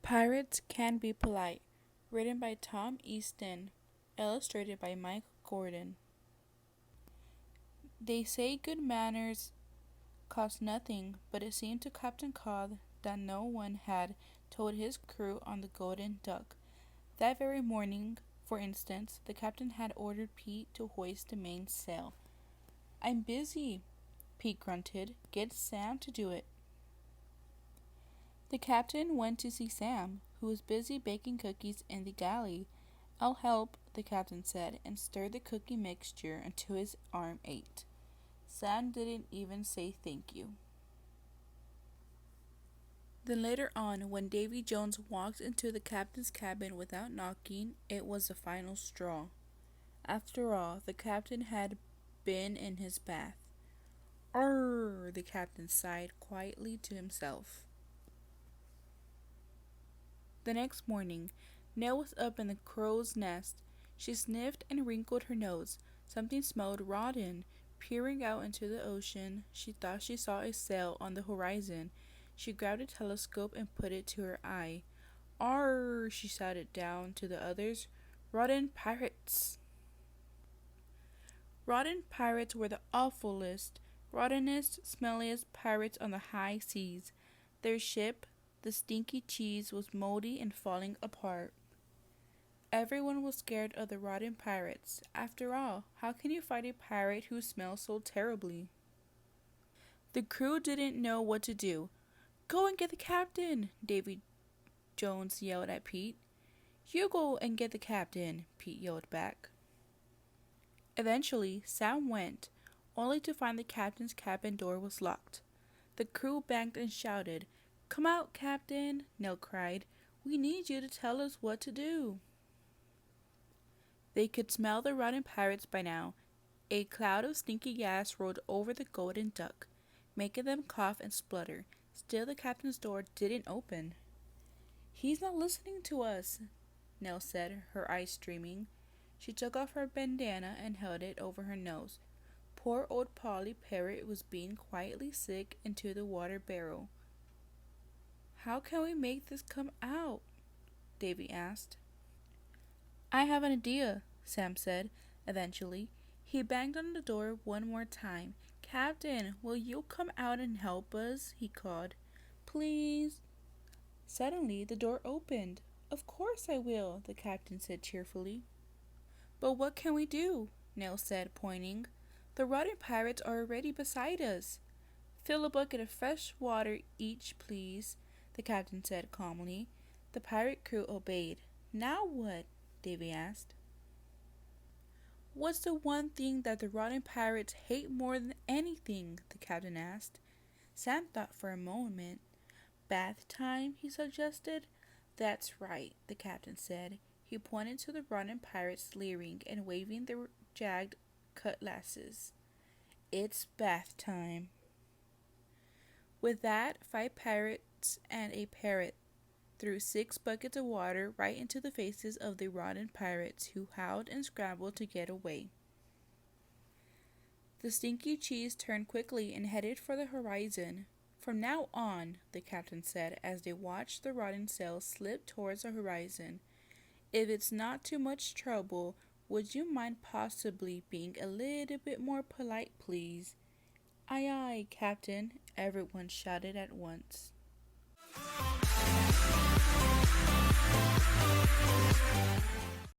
Pirates Can Be Polite, written by Tom Easton, illustrated by Mike Gordon. They say good manners cost nothing, but it seemed to Captain Cod that no one had told his crew on the Golden Duck. That very morning, for instance, the captain had ordered Pete to hoist the mainsail. "I'm busy," Pete grunted. "Get Sam to do it." The captain went to see Sam, who was busy baking cookies in the galley. "I'll help," the captain said, and stirred the cookie mixture until his arm ached. Sam didn't even say thank you. Then later on, when Davy Jones walked into the captain's cabin without knocking, it was the final straw. After all, the captain had been in his bath. "Arr!" the captain sighed quietly to himself. The next morning, Nell was up in the crow's nest. She sniffed and wrinkled her nose. Something smelled rotten. Peering out into the ocean, she thought she saw a sail on the horizon. She grabbed a telescope and put it to her eye. "Arr!" she shouted down to the others. "Rotten pirates!" Rotten pirates were the awfulest, rottenest, smelliest pirates on the high seas. Their ship, the Stinky Cheese, was moldy and falling apart. Everyone was scared of the rotten pirates. After all, how can you fight a pirate who smells so terribly? The crew didn't know what to do. "Go and get the captain!" Davy Jones yelled at Pete. "You go and get the captain!" Pete yelled back. Eventually, Sam went, only to find the captain's cabin door was locked. The crew banged and shouted. "Come out, Captain!" Nell cried. "We need you to tell us what to do." They could smell the rotten pirates by now. A cloud of stinky gas rolled over the Golden Duck, making them cough and splutter. Still, the captain's door didn't open. "He's not listening to us," Nell said, her eyes streaming. She took off her bandana and held it over her nose. Poor old Polly Parrot was being quietly sick into the water barrel. "How can we make this come out?" Davy asked. "I have an idea," Sam said, eventually. He banged on the door one more time. "Captain, will you come out and help us?" he called. "Please." Suddenly, the door opened. "Of course I will," the captain said cheerfully. "But what can we do?" Nell said, pointing. "The rotten pirates are already beside us." "Fill a bucket of fresh water each, please," the captain said calmly. The pirate crew obeyed. "Now what?" Davy asked. "What's the one thing that the rotten pirates hate more than anything?" the captain asked. Sam thought for a moment. "Bath time," he suggested. "That's right," the captain said. He pointed to the rotten pirates leering and waving their jagged cutlasses. "It's bath time." With that, 5 pirates and a parrot threw 6 buckets of water right into the faces of the rotten pirates, who howled and scrambled to get away. The Stinky Cheese turned quickly and headed for the horizon. "From now on," the captain said as they watched the rotten sail slip towards the horizon, "if it's not too much trouble, would you mind possibly being a little bit more polite, please?" "Aye, aye, Captain," everyone shouted at once.